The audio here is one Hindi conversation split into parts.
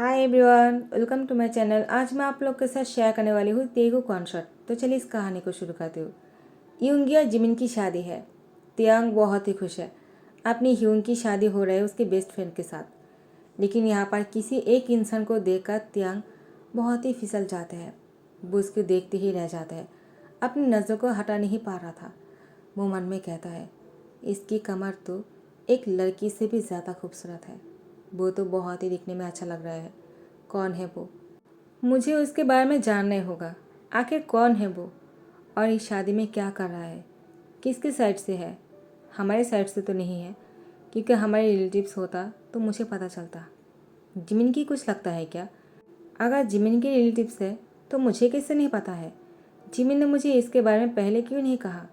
Hi everyone, welcome to my channel. आज मैं आप लोग के साथ शेयर करने वाली हूँ तेलुगु कॉन्सर्ट। तो चलिए इस कहानी को शुरू करती हूँ। यूंगी और जिमिन की शादी है। तियांग बहुत ही खुश है। अपनी ह्यूंग की शादी हो रही है उसके बेस्ट फ्रेंड के साथ। लेकिन यहाँ पर किसी एक इंसान को देखकर तियांग बहुत ही फिसल जाते हैं। वो उसको देखते ही रह जाते हैं। अपनी नज़रों को हटा नहीं पा रहा था। वो मन में कहता है, इसकी कमर तो एक लड़की से भी ज़्यादा खूबसूरत है। वो तो बहुत ही दिखने में अच्छा लग रहा है। कौन है वो? मुझे उसके बारे में जानना ही होगा। आखिर कौन है वो और इस शादी में क्या कर रहा है? किसके साइड से है? हमारे साइड से तो नहीं है, क्योंकि हमारे रिलेटिव्स होता तो मुझे पता चलता। जिमिन की कुछ लगता है क्या? अगर जिमिन के रिलेटिव्स है तो मुझे कैसे नहीं पता है? जिमिन ने मुझे इसके बारे में पहले क्यों नहीं कहा?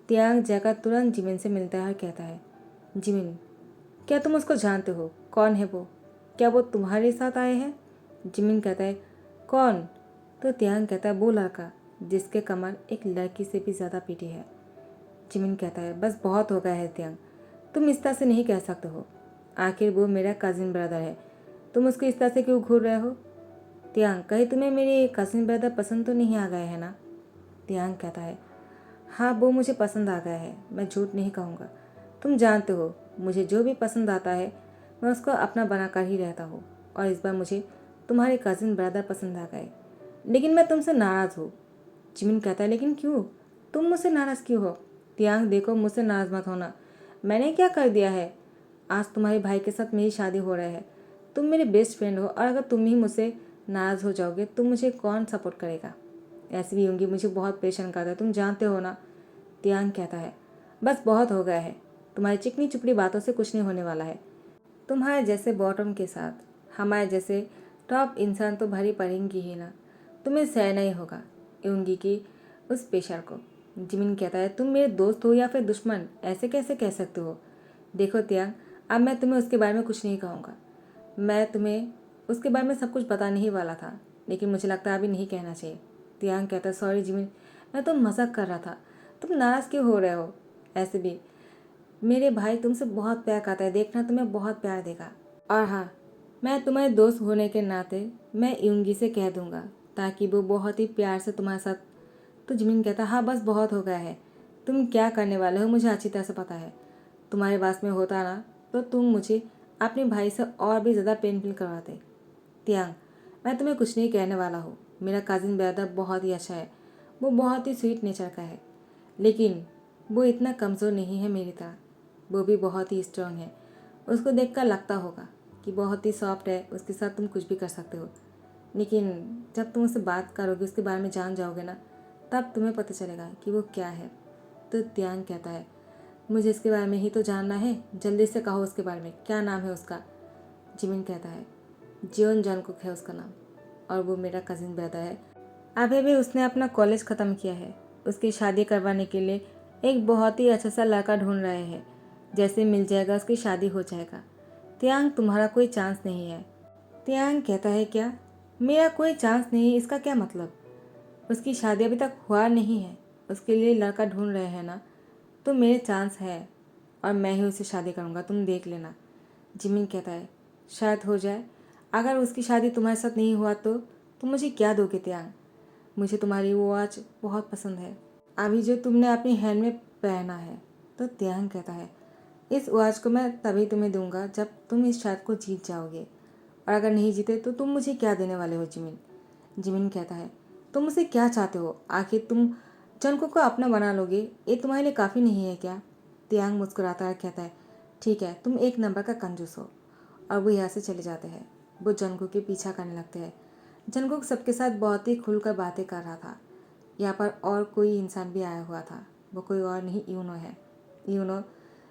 तियांग जाकर तुरंत जिमिन से मिलता है और कहता है, जिमिन, क्या तुम उसको जानते हो? कौन है वो? क्या वो तुम्हारे साथ आए हैं? जिमिन कहता है, कौन? तो तियांग कहता है, वो लड़का जिसके कमर एक लड़की से भी ज़्यादा पीटी है। जिमिन कहता है, बस बहुत हो गया है तियांग, तुम इस तरह से नहीं कह सकते हो। आखिर वो मेरा कज़िन ब्रदर है, तुम उसको इस तरह से क्यों घूर रहे हो? तियांग, कहीं तुम्हें मेरे कज़िन ब्रदर पसंद तो नहीं आ गए हैं ना? तियांग कहता है, हाँ वो मुझे पसंद आ गया है, मैं झूठ नहीं कहूँगा। तुम जानते हो मुझे जो भी पसंद आता है मैं उसको अपना बनाकर ही रहता हूँ, और इस बार मुझे तुम्हारे कज़िन ब्रदर पसंद आ गए। लेकिन मैं तुमसे नाराज़ हूँ। जिमिन कहता है, लेकिन क्यों? तुम मुझसे नाराज़ क्यों हो? तियांग, देखो मुझसे नाराज़ मत होना। मैंने क्या कर दिया है? आज तुम्हारे भाई के साथ मेरी शादी हो रही है। तुम मेरे बेस्ट फ्रेंड हो, और अगर तुम ही मुझसे नाराज़ हो जाओगे तो मुझे कौन सपोर्ट करेगा? ऐसे भी होंगी, मुझे बहुत परेशान करता है, तुम जानते हो ना। तियांग कहता है, बस बहुत हो गया है। तुम्हारी चिकनी चुपड़ी बातों से कुछ नहीं होने वाला है। तुम्हारे जैसे बॉटम के साथ हमारे जैसे टॉप इंसान तो भरी पड़ेंगी ही ना। तुम्हें सहना ही होगा यूंगी की उस पेशर को। जिमिन कहता है, तुम मेरे दोस्त हो या फिर दुश्मन, ऐसे कैसे कह सकते हो? देखो तियांग, अब मैं तुम्हें उसके बारे में कुछ नहीं कहूँगा। मैं तुम्हें उसके बारे में सब कुछ बताने ही वाला था, लेकिन मुझे लगता है अभी नहीं कहना चाहिए। तियांग कहता है, सॉरी जिमिन, मैं तो मजाक कर रहा था। तुम नाराज़ क्यों हो रहे हो? ऐसे भी मेरे भाई तुमसे बहुत प्यार करता है, देखना तुम्हें बहुत प्यार देगा। और हाँ, मैं तुम्हारे दोस्त होने के नाते मैं यूंगी से कह दूंगा, ताकि वो बहुत ही प्यार से तुम्हारे साथ। तो जिमिन कहता, हाँ बस बहुत हो गया है। तुम क्या करने वाले हो मुझे अच्छी तरह से पता है। तुम्हारे पास में होता ना तो तुम मुझे अपने भाई से और भी ज़्यादा पेन फील करवाते। तियांग, मैं तुम्हें कुछ नहीं कहने वाला हूँ। मेरा कज़िन ब्रदर बहुत ही अच्छा है। वो बहुत ही स्वीट नेचर का है, लेकिन वो इतना कमज़ोर नहीं है मेरी तरह। वो भी बहुत ही स्ट्रांग है। उसको देखकर लगता होगा कि बहुत ही सॉफ्ट है, उसके साथ तुम कुछ भी कर सकते हो। लेकिन जब तुम उससे बात करोगे, उसके बारे में जान जाओगे ना, तब तुम्हें पता चलेगा कि वो क्या है। तो तियांग कहता है, मुझे इसके बारे में ही तो जानना है, जल्दी से कहो उसके बारे में, क्या नाम है उसका? जिमिन कहता है, जियोन जंगकुक है उसका नाम, और वो मेरा कज़िन ब्रदर है। अभी भी उसने अपना कॉलेज ख़त्म किया है। उसकी शादी करवाने के लिए एक बहुत ही अच्छा सा लड़का ढूंढ रहे हैं। जैसे मिल जाएगा उसकी शादी हो जाएगा। तियांग, तुम्हारा कोई चांस नहीं है। तियांग कहता है, क्या मेरा कोई चांस नहीं? इसका क्या मतलब? उसकी शादी अभी तक हुआ नहीं है, उसके लिए लड़का ढूंढ रहे हैं ना, तो मेरे चांस है, और मैं ही उससे शादी करूँगा, तुम देख लेना। जिमिन कहता है, शायद हो जाए। अगर उसकी शादी तुम्हारे साथ नहीं हुआ तो तुम मुझे क्या दोगे तियांग? मुझे तुम्हारी वो वॉच बहुत पसंद है, अभी जो तुमने अपनी हैंड में पहना है। तो तियांग कहता है, इस वॉच को मैं तभी तुम्हें दूंगा जब तुम इस शायद को जीत जाओगे, और अगर नहीं जीते तो तुम मुझे क्या देने वाले हो जिमिन? जिमिन कहता है, तुम मुझसे क्या चाहते हो? आखिर तुम जंको को अपना बना लोगे, ये तुम्हारे लिए काफ़ी नहीं है क्या? तियांग मुस्कुराता है, कहता है, ठीक है, तुम एक नंबर का कंजूस हो। और वो यहाँ से चले जाते हैं। वो जंको के पीछा करने लगते हैं। जंको सबके साथ बहुत ही खुलकर बातें कर रहा था। यहाँ पर और कोई इंसान भी आया हुआ था। वो कोई और नहीं, यूनो है। यूनो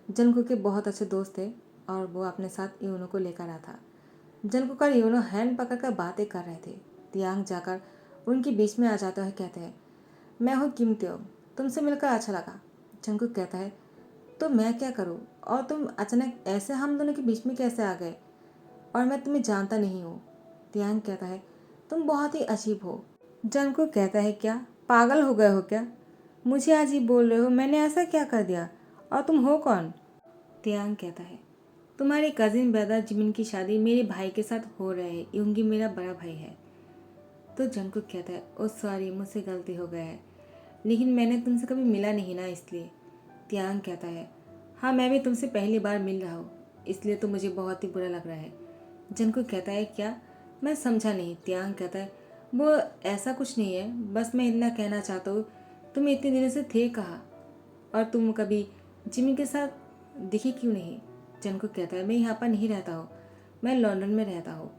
जंको के बहुत अच्छे दोस्त थे, और वो अपने साथ यूनो को लेकर आया था। जंको का यूनो हैंड पकड़कर बातें कर रहे थे। तियांग जाकर उनके बीच में आ जाता है, कहते हैं, मैं हूँ किम त्योंग, तुमसे मिलकर अच्छा लगा। जंकुक कहता है, तो मैं क्या करूँ, और तुम अचानक ऐसे हम दोनों के बीच में कैसे आ गए, और मैं तुम्हें जानता नहीं हूँ। तियांग कहता है, तुम बहुत ही अजीब हो। जंकुक कहता है, क्या पागल हो गए हो क्या? मुझे अजीब बोल रहे हो? मैंने ऐसा क्या कर दिया, और तुम हो कौन? तियांग कहता है, तुम्हारे कजिन ब्रदर जिमिन की शादी मेरे भाई के साथ हो रहा है। यूंगी मेरा बड़ा भाई है। तो जंकुक कहता है, ओ सॉरी, मुझसे गलती हो गया है, लेकिन मैंने तुमसे कभी मिला नहीं ना, इसलिए। तियांग कहता है, हाँ मैं भी तुमसे पहली बार मिल रहा हूँ, इसलिए तो मुझे बहुत ही बुरा लग रहा है। जंकुक कहता है, क्या? मैं समझा नहीं। तियांग कहता है, वो ऐसा कुछ नहीं है, बस मैं इतना कहना चाहता हूँ, तुम इतने दिनों से थे कहाँ, और तुम कभी जिमी के साथ दिखे क्यों नहीं? जंकुक कहता है, मैं यहाँ पर नहीं रहता हूँ, मैं लंदन में रहता हूँ,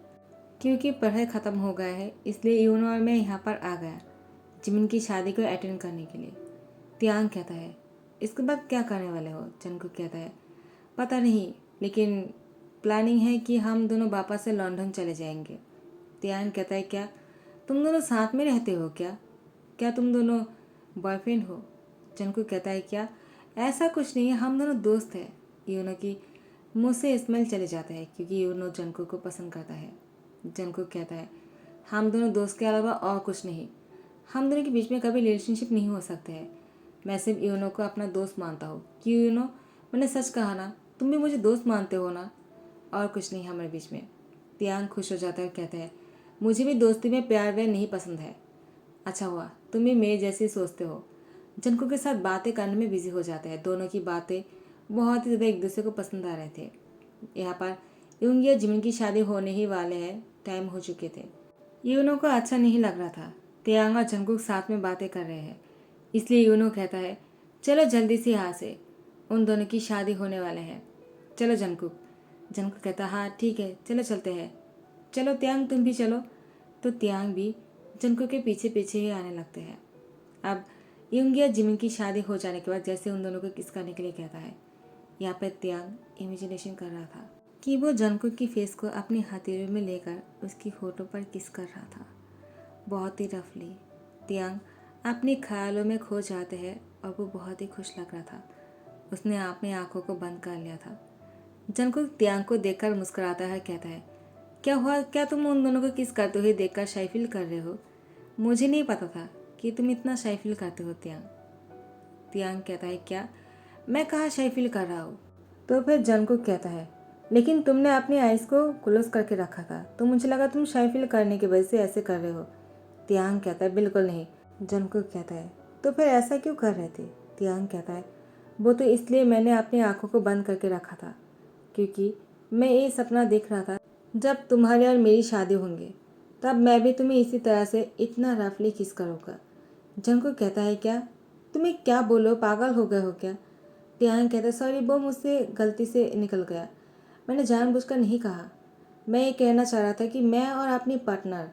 क्योंकि पढ़ाई ख़त्म हो गया है, इसलिए यूनो और मैं यहाँ पर आ गया जिमिन की शादी को अटेंड करने के लिए। तियांग कहता है, इसके बाद क्या करने वाले हो? जंकुक कहता है, पता नहीं, लेकिन प्लानिंग है कि हम दोनों वापस से लंदन चले जाएंगे। तियांग कहता है, क्या तुम दोनों साथ में रहते हो क्या? क्या तुम दोनों बॉयफ्रेंड हो? जंकुक कहता है, क्या? ऐसा कुछ नहीं है, हम दोनों दोस्त हैं। यूनो की मुंह से स्मेल चले जाता है क्योंकि यूनो जंकुक को पसंद करता है। जंकुक कहता है, हम दोनों दोस्त के अलावा और कुछ नहीं, हम दोनों के बीच में कभी रिलेशनशिप नहीं हो सकते हैं। मैं सिर्फ यूनो को अपना दोस्त मानता हूँ। क्यों यूनो, मैंने सच कहा ना, तुम भी मुझे दोस्त मानते हो ना? और कुछ नहीं हमारे बीच में। तियांग खुश हो जाता है और कहता है, मुझे भी दोस्ती में प्यार व्यार नहीं पसंद है। अच्छा हुआ तुम भी मेरे जैसे सोचते हो। जंकुक के साथ बातें करने में बिजी हो जाते हैं। दोनों की बातें बहुत ही ज़्यादा एक दूसरे को पसंद आ रहे थे। यहाँ पर यूंगी और जिमिन की शादी होने ही वाले हैं, टाइम हो चुके थे। यूनो को अच्छा नहीं लग रहा था। तियांग और जंकुक साथ में बातें कर रहे हैं, इसलिए यूनो कहता है, चलो जल्दी से यहाँ से, उन दोनों की शादी होने वाले हैं, चलो जंकुक। जंकुक कहता, हाँ ठीक है, चलो चलते हैं। चलो तियांग, तुम भी चलो। तो तियांग भी जंकुक के पीछे पीछे ही आने लगते हैं। अब यूंगी और जिमिन की शादी हो जाने के बाद जैसे उन दोनों को किस करने के लिए कहता है, यहाँ पर तियांग इमेजिनेशन कर रहा था कि वो जंकुक की फेस को अपनी हथेलियों में लेकर उसकी होठों पर किस कर रहा था, बहुत ही रफली। तियांग अपने ख्यालों में खो जाते हैं और वो बहुत ही खुश लग रहा था। उसने अपनी आंखों को बंद कर लिया था। जंकुक तियांग को देखकर मुस्कुराता है, कहता है, क्या हुआ? क्या तुम उन दोनों को किस करते हुए देखकर शाय फील कर रहे हो? मुझे नहीं पता था कि तुम इतना शाय फील करते हो तियांग। तियांग कहता है, क्या? मैं कहाँ शाय फील कर रहा हूँ? तो फिर जंकुक कहता है, लेकिन तुमने अपनी आइज़ को क्लोज करके रखा था, तो मुझे लगा तुम शाय फील करने की वजह से ऐसे कर रहे हो। तियांग कहता है, बिल्कुल नहीं। जंकुक कहता है, तो फिर ऐसा क्यों कर रहे थे? तियांग कहता है, वो तो इसलिए मैंने अपनी आंखों को बंद करके रखा था, क्योंकि मैं ये सपना देख रहा था, जब तुम्हारी और मेरी शादी होंगे तब मैं भी तुम्हें इसी तरह से इतना रफली किस करूँगा। जंकुक कहता है, क्या तुम्हें क्या बोलो, पागल हो गए हो क्या? तियांग कहता है, सॉरी, वो मुझसे गलती से निकल गया, मैंने जानबूझकर नहीं कहा। मैं ये कहना चाह रहा था कि मैं और अपनी पार्टनर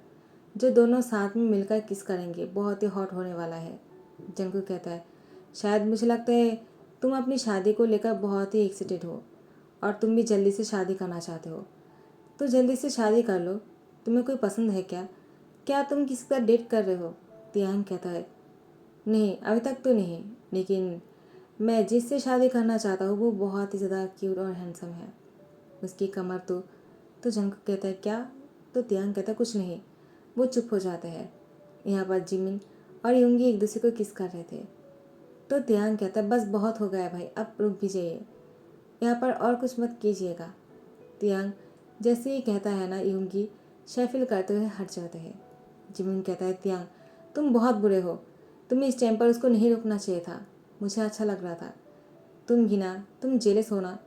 जो दोनों साथ में मिलकर किस करेंगे बहुत ही हॉट होने वाला है। जंकुक कहता है, शायद मुझे लगता है तुम अपनी शादी को लेकर बहुत ही एक्साइटेड हो और तुम भी जल्दी से शादी करना चाहते हो, तो जल्दी से शादी कर लो। तुम्हें कोई पसंद है क्या? क्या तुम किसी का डेट कर रहे हो? तियांग कहता है, नहीं अभी तक तो नहीं, लेकिन मैं जिससे शादी करना चाहता हूँ वो बहुत ही ज़्यादा क्यूट और हैंडसम है, उसकी कमर तो जंकुक कहता है, क्या? तो तियांग कहता है, कुछ नहीं। वो चुप हो जाते हैं। यहाँ पर जिमिन और यूंगी एक दूसरे को किस कर रहे थे। तो तियांग कहता है, बस बहुत हो गया भाई, अब रुक भी जाइए, यहाँ पर और कुछ मत कीजिएगा। तियांग जैसे ही कहता है ना, यूंगी शैफिल करते हुए हट जाते हैं। जिमिन कहता है, तियांग तुम बहुत बुरे हो, तुम्हें इस टाइम पर उसको नहीं रुकना चाहिए था, मुझे अच्छा लग रहा था। तुम भी ना, तुम जेलस हो ना?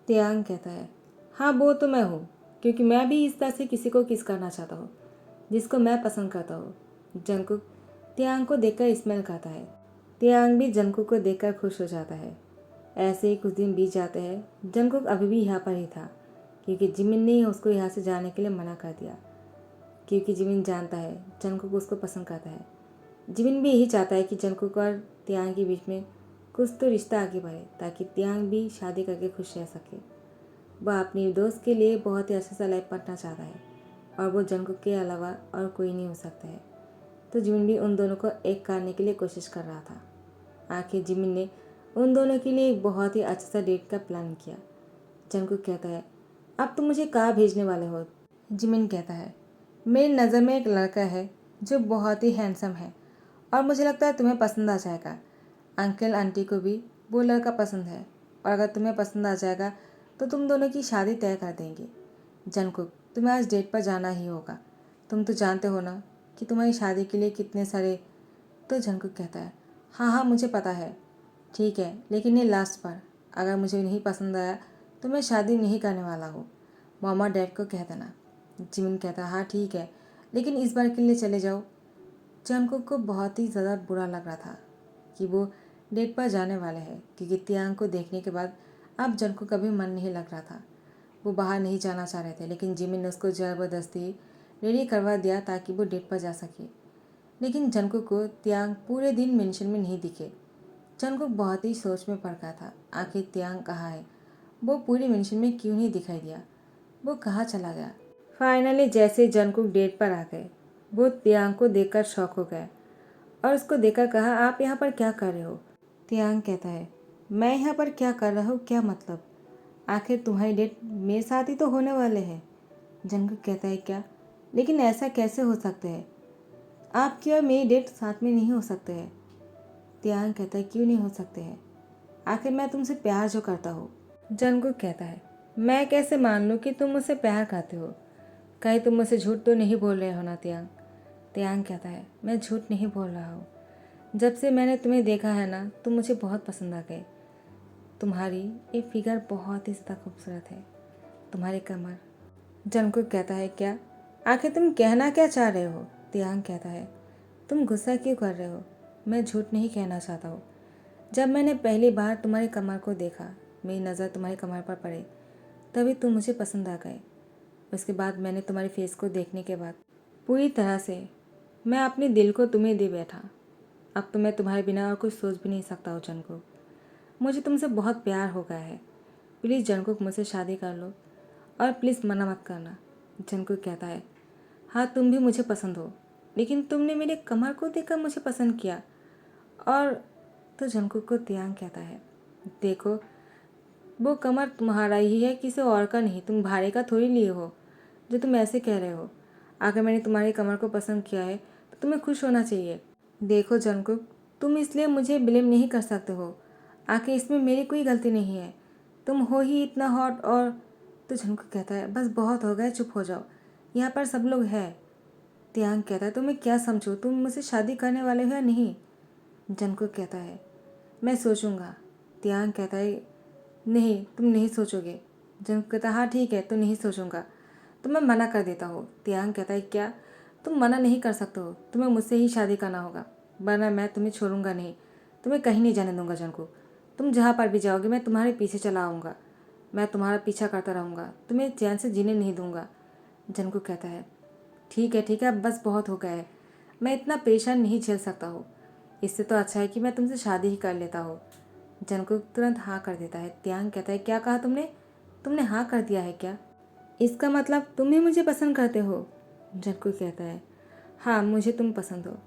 तियांग कहता है, हाँ वो तो मैं हूँ, क्योंकि मैं भी इस तरह से किसी को किस करना चाहता हूँ जिसको मैं पसंद करता हूँ। जंकुक तियांग को देखकर स्माइल करता है। तियांग भी जंकुक को देखकर खुश हो जाता है। ऐसे ही कुछ दिन बीत जाते हैं। जंकुक अभी भी यहाँ पर ही था, क्योंकि जिमिन ने उसको यहाँ से जाने के लिए मना कर दिया, क्योंकि जिमिन जानता है जंकुक उसको पसंद करता है। जिमिन भी यही चाहता है कि जंकुक और तियांग के बीच में कुछ तो रिश्ता आगे बढ़े, ताकि तियांग भी शादी करके खुश रह सके। वह अपनी दोस्त के लिए बहुत ही अच्छा सा लाइफ पार्टनर चाहता है, और वो जंकुक के अलावा और कोई नहीं हो सकता है। तो जिमिन भी उन दोनों को एक करने के लिए कोशिश कर रहा था। आखिर जिमिन ने उन दोनों के लिए एक बहुत ही अच्छा सा डेट का प्लान किया। जंकुक कहता है, अब तुम मुझे कहाँ भेजने वाले हो? जिमिन कहता है, मेरी नज़र में एक लड़का है जो बहुत ही हैंडसम है और मुझे लगता है तुम्हें पसंद आ जाएगा। अंकल आंटी को भी वो लड़का पसंद है, और अगर तुम्हें पसंद आ जाएगा तो तुम दोनों की शादी तय कर देंगे। जंगकुक, तुम्हें आज डेट पर जाना ही होगा। तुम तो जानते हो ना कि तुम्हारी शादी के लिए कितने सारे। तो जंगकुक कहता है, हाँ हाँ मुझे पता है। ठीक है, लेकिन ये लास्ट बार, अगर मुझे नहीं पसंद आया तो मैं शादी नहीं करने वाला हूँ। मॉम और डैड को कह देना। जिमिन कहता है, हाँ ठीक है, लेकिन इस बार के लिए चले जाओ। जंगकुक को बहुत ही ज़्यादा बुरा लग रहा था कि वो डेट पर जाने वाले हैं, क्योंकि तियांग को देखने के बाद अब जंगकुक का भी मन नहीं लग रहा था। वो बाहर नहीं जाना चाह रहे थे, लेकिन जिमिन ने उसको ज़बरदस्ती रेडी करवा दिया ताकि वो डेट पर जा सके। लेकिन जंगकुक को तियांग पूरे दिन मेंशन में नहीं दिखे। जंगकुक बहुत ही सोच में पड़ गया था, आखिर तियांग कहाँ है, वो पूरी मेंशन में क्यों नहीं दिखाई दिया, वो कहाँ चला गया। फाइनली जैसे जंगकुक डेट पर आ गए, वो तियांग को देखकर शॉक हो गए और उसको देखकर कहा, आप यहाँ पर क्या कर रहे हो। तियांग कहता है, मैं यहाँ पर क्या कर रहा हूँ, क्या मतलब, आखिर तुम्हारी डेट मेरे साथ ही तो होने वाले हैं। जंगकुक कहता है, क्या, लेकिन ऐसा कैसे हो सकता है, आपकी और मेरी डेट साथ में नहीं हो सकते हैं। तियांग कहता है, क्यों नहीं हो सकते हैं, आखिर मैं तुमसे प्यार जो करता हूँ। जंगकुक कहता है, मैं कैसे मान लूँ कि तुम मुझसे प्यार करते हो, कहीं तुम मुझसे झूठ तो नहीं बोल रहे हो ना तियांग। तियांग कहता है, मैं झूठ नहीं बोल रहा हूँ, जब से मैंने तुम्हें देखा है ना, तुम मुझे बहुत पसंद आ गए। तुम्हारी ये फिगर बहुत ही ज़्यादा खूबसूरत है, तुम्हारी कमर। जंगकुक कहता है, क्या, आखिर तुम कहना क्या चाह रहे हो। तियांग कहता है, तुम गुस्सा क्यों कर रहे हो, मैं झूठ नहीं कहना चाहता हूँ। जब मैंने पहली बार तुम्हारी कमर को देखा, मेरी नज़र तुम्हारी कमर पर पड़े, तभी तुम मुझे पसंद आ गए। उसके बाद मैंने तुम्हारे फेस को देखने के बाद पूरी तरह से मैं अपने दिल को तुम्हें दे बैठा। अब तो मैं तुम्हारे बिना और कुछ सोच भी नहीं सकता हूँ जंगकुक, मुझे तुमसे बहुत प्यार हो गया है। प्लीज़ जंगकुक, मुझसे शादी कर लो और प्लीज़ मना मत करना। जंगकुक कहता है, हाँ तुम भी मुझे पसंद हो, लेकिन तुमने मेरे कमर को देखकर मुझे पसंद किया। और तो जंगकुक को तियांग कहता है, देखो वो कमर तुम्हारा ही है, किसी और का नहीं, तुम भाड़े का थोड़ी लिए हो जो तुम ऐसे कह रहे हो। अगर मैंने तुम्हारी कमर को पसंद किया है तो तुम्हें खुश होना चाहिए। देखो जंगकुक, तुम इसलिए मुझे ब्लेम नहीं कर सकते हो, आखिर इसमें मेरी कोई गलती नहीं है, तुम हो ही इतना हॉट। और तो जंगकुक कहता है, बस बहुत हो गया, चुप हो जाओ, यहाँ पर सब लोग हैं। तियांग कहता है, तुम्हें क्या समझो, तुम मुझसे शादी करने वाले हो या नहीं। जंगकुक कहता है, मैं सोचूंगा। तियांग कहता है, नहीं तुम नहीं सोचोगे। जंगकुक कहता है, हाँ ठीक है, तो नहीं सोचूंगा, तो मैं मना कर देता हूँ। तियांग कहता है, क्या, तुम मना नहीं कर सकते हो, तुम्हें मुझसे ही शादी करना होगा, वरना मैं तुम्हें छोड़ूंगा नहीं, तुम्हें कहीं नहीं जाने दूंगा। जंगकुक, तुम जहाँ पर भी जाओगे मैं तुम्हारे पीछे चला आऊँगा, मैं तुम्हारा पीछा करता रहूँगा, तुम्हें चैन से जीने नहीं दूंगा। जंगकुक कहता है, ठीक है, अब बस बहुत हो गया है, मैं इतना परेशान नहीं झेल सकता हूँ, इससे तो अच्छा है कि मैं तुमसे शादी ही कर लेता हूँ। जंगकुक तुरंत हाँ कर देता है। तियांग कहता है, क्या कहा तुमने, तुमने हाँ कर दिया है क्या, इसका मतलब तुम भी मुझे पसंद करते हो। जंगकुक कहता है, हाँ मुझे तुम पसंद हो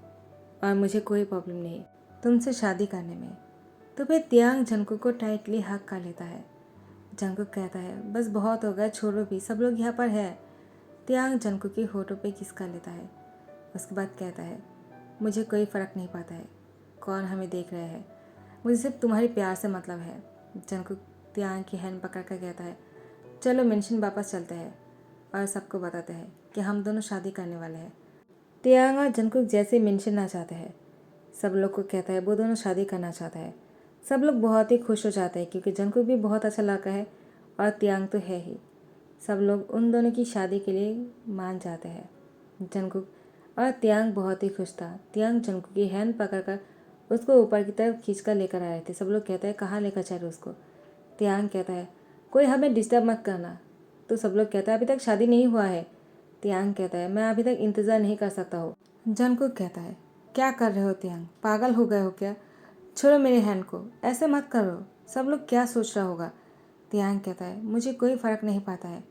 और मुझे कोई प्रॉब्लम नहीं तुमसे शादी करने में। तो फिर तियांग जंगकुक को टाइटली हक कर लेता है। जंगकुक कहता है, बस बहुत हो गया, छोड़ो भी, सब लोग यहाँ पर है। तियांग जंगकुक के होठों पे किस कर लेता है। उसके बाद कहता है, मुझे कोई फ़र्क नहीं पड़ता है कौन हमें देख रहे हैं, मुझे सिर्फ तुम्हारी प्यार से मतलब है। जंगकुक तियांग की हैंड पकड़ कर कहता है, चलो मेंशन वापस चलते हैं और सबको बताते हैं कि हम दोनों शादी करने वाले हैं। तियांग और जंगकुक जैसे मेंशन आ जाते हैं, सब लोग को कहता है वो दोनों शादी करना चाहता है। सब लोग बहुत ही खुश हो जाते हैं, क्योंकि जंगकुक भी बहुत अच्छा लड़का है और तियांग तो है ही। सब लोग उन दोनों की शादी के लिए मान जाते हैं। जंगकुक और तियांग बहुत ही खुश था। तियांग जंगकुक की हैंड पकड़कर उसको ऊपर की तरफ खींचकर लेकर आए थे। सब लोग कहते हैं, कहाँ लेकर जा रहे उसको। तियांग कहता है, कोई हमें डिस्टर्ब मत करना। तो सब लोग कहता है, अभी तक शादी नहीं हुआ है। तियांग कहता है, मैं अभी तक इंतज़ार नहीं कर सकता हूँ। जंगकुक कहता है, क्या कर रहे हो तियांग, पागल हो गए हो क्या, छोड़ो मेरे हैंड को, ऐसे मत करो, सब लोग क्या सोच रहा होगा। तियांग कहता है, मुझे कोई फ़र्क नहीं पड़ता है,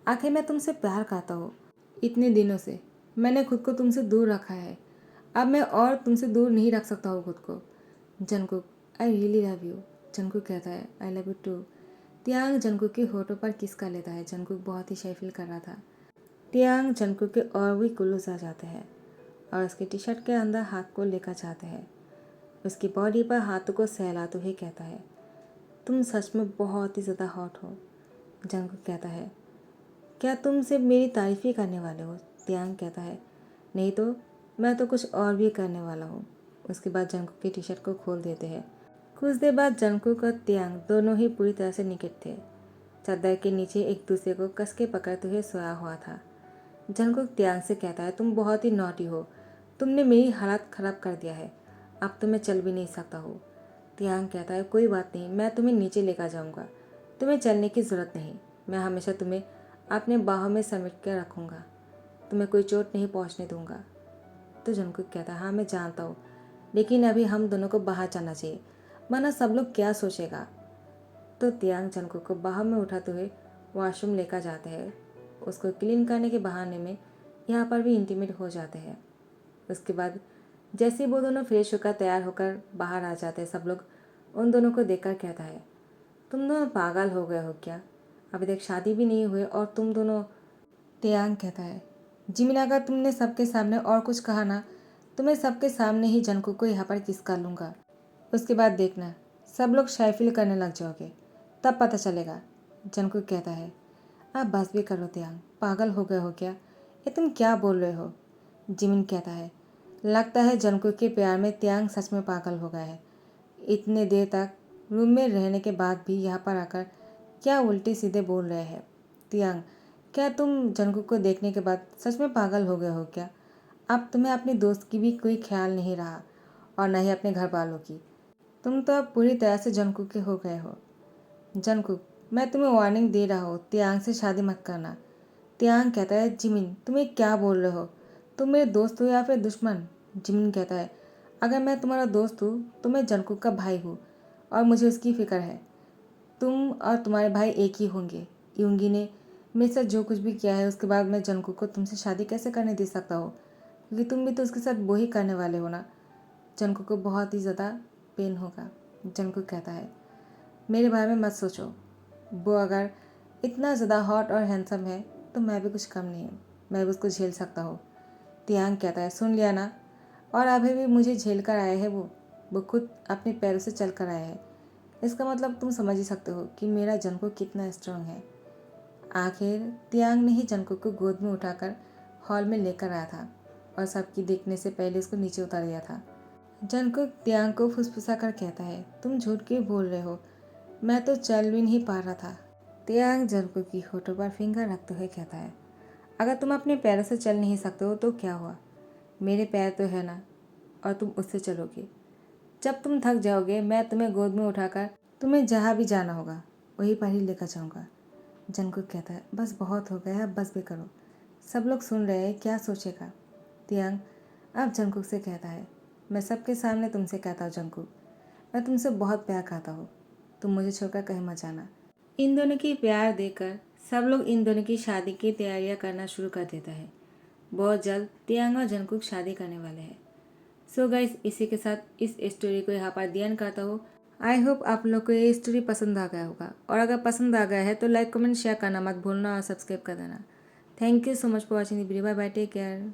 आखिर मैं तुमसे प्यार करता हूँ, इतने दिनों से मैंने खुद को तुमसे दूर रखा है, अब मैं और तुमसे दूर नहीं रख सकता हूँ खुद को। Jungkook, I really love you. Jungkook कहता है, आई लव यू टू। तियांग जंगकुक के होठों पर किस कर लेता है। जंगकुक बहुत ही शाय फील कर रहा था। तियांग जंगकुक के और भी क्लोज आ जाते हैं और उसके टी शर्ट के अंदर हाथ को लेकर जाते हैं। उसकी बॉडी पर हाथों को सहलाते हुए कहता है, तुम सच में बहुत ही ज़्यादा हॉट हो, जंगकुक कहता है, क्या तुम सिर्फ मेरी तारीफ ही करने वाले हो? तियांग कहता है, नहीं तो मैं तो कुछ और भी करने वाला हूँ। उसके बाद जंगकुक की टी शर्ट को खोल देते हैं। कुछ देर बाद जंगकुक और तियांग दोनों ही पूरी तरह से निकट थे। चादर के नीचे एक दूसरे को कस के पकड़ते हुए सोया हुआ था। जंगकुक तियांग से कहता है, तुम बहुत ही नॉटी हो, तुमने मेरी हालत ख़राब कर दिया है, अब तो मैं चल भी नहीं सकता हूँ। तियांग कहता है, कोई बात नहीं, मैं तुम्हें नीचे लेकर जाऊँगा, तुम्हें चलने की ज़रूरत नहीं, मैं हमेशा तुम्हें अपने बाहों में समेट कर रखूँगा, तुम्हें कोई चोट नहीं पहुँचने दूँगा। तो जंगकुक कहता है, हाँ मैं जानता हूँ, लेकिन अभी हम दोनों को बाहर जाना चाहिए, वरना सब लोग क्या सोचेगा। तो तियांग जंगकुक को बाहों में उठाते हुए वॉशरूम लेकर जाते हैं। उसको क्लीन करने के बहाने में यहाँ पर भी इंटीमेट हो जाते हैं। उसके बाद जैसे ही वो दोनों फ्रेश होकर तैयार होकर बाहर आ जाते हैं, सब लोग उन दोनों को देखकर कहता है, तुम दोनों पागल हो गए हो क्या? अभी तक शादी भी नहीं हुई और तुम दोनों। तियांग कहता है, जिमिन अगर तुमने सबके सामने और कुछ कहा ना, तो मैं सबके सामने ही जंगकुक को यहाँ पर किस कर लूँगा। उसके बाद देखना सब लोग शाय फील करने लग जाओगे, तब पता चलेगा। जंगकुक कहता है, आप बस भी करो तियांग, पागल हो गए हो क्या? ये तुम क्या बोल रहे हो? जिमिन कहता है, लगता है जंगकुक के प्यार में तियांग सच में पागल हो गया है। इतने देर तक रूम में रहने के बाद भी यहाँ पर आकर क्या उल्टे सीधे बोल रहे हैं। तियांग, क्या तुम जंगकुक को देखने के बाद सच में पागल हो गए हो क्या? अब तुम्हें अपने दोस्त की भी कोई ख्याल नहीं रहा और न ही अपने घर वालों की। तुम तो अब पूरी तरह से जंगकुक के हो गए हो। जंगकुक, मैं तुम्हें वार्निंग दे रहा हूँ, तियांग से शादी मत करना। तियांग कहता है, जिमिन तुम्हें क्या बोल रहे हो? तुम मेरे दोस्त हो या फिर दुश्मन? जिमिन कहता है, अगर मैं तुम्हारा दोस्त हूँ तो मैं जंगकुक का भाई हूँ और मुझे उसकी फ़िक्र है। तुम और तुम्हारे भाई एक ही होंगे। यूंगी ने मेरे साथ जो कुछ भी किया है, उसके बाद मैं जंगकुक को तुमसे शादी कैसे करने दे सकता हूँ? क्योंकि तुम भी तो उसके साथ वो ही करने वाले हो ना। जंगकुक को बहुत ही ज़्यादा पेन होगा। जंगकुक कहता है, मेरे बारे में मत सोचो, वो अगर इतना ज़्यादा हॉट और हैंडसम है तो मैं भी कुछ कम नहीं हूँ, मैं भी उसको झेल सकता हूँ। तियांग कहता है, सुन लिया ना, और अभी भी मुझे झेल कर आया है वो खुद अपने पैरों से चल कर आया है। इसका मतलब तुम समझ ही सकते हो कि मेरा जंगकुक कितना स्ट्रांग है। आखिर तियांग ने ही जंगकुक को गोद में उठाकर हॉल में लेकर आया था और सबकी देखने से पहले उसको नीचे उतार दिया था। जंगकुक तियांग को फुसफुसा कर कहता है, तुम झूठ क्यों बोल रहे हो, मैं तो चल भी नहीं पा रहा था। तियांग जंगकुक की होठों पर फिंगर रखते हुए कहता है, अगर तुम अपने पैरों से चल नहीं सकते हो तो क्या हुआ, मेरे पैर तो है ना, और तुम उससे चलोगे। जब तुम थक जाओगे मैं तुम्हें गोद में उठाकर तुम्हें जहाँ भी जाना होगा वहीं पर ही लेकर जाऊँगा। जंगकुक कहता है, बस बहुत हो गया, अब बस भी करो, सब लोग सुन रहे हैं, क्या सोचेगा। तियांग अब जंगकुक से कहता है, मैं सबके सामने तुमसे कहता हूँ जंगकुक, मैं तुमसे बहुत प्यार करता हूँ, तुम मुझे छोड़कर कहीं मत जाना। इन दोनों की प्यार देखकर सब लोग इन दोनों की शादी की तैयारियां करना शुरू कर देता है। बहुत जल्द तियांग और जंगकुक शादी करने वाले हैं। सो गाइस, इसी के साथ इस स्टोरी को यहाँ पर ध्यान करता हूँ। आई होप आप लोग को ये स्टोरी पसंद आ गया होगा, और अगर पसंद आ गया है तो लाइक कमेंट शेयर करना मत भूलना और सब्सक्राइब कर देना। Thank you so much for watching the video. Bye bye, take care.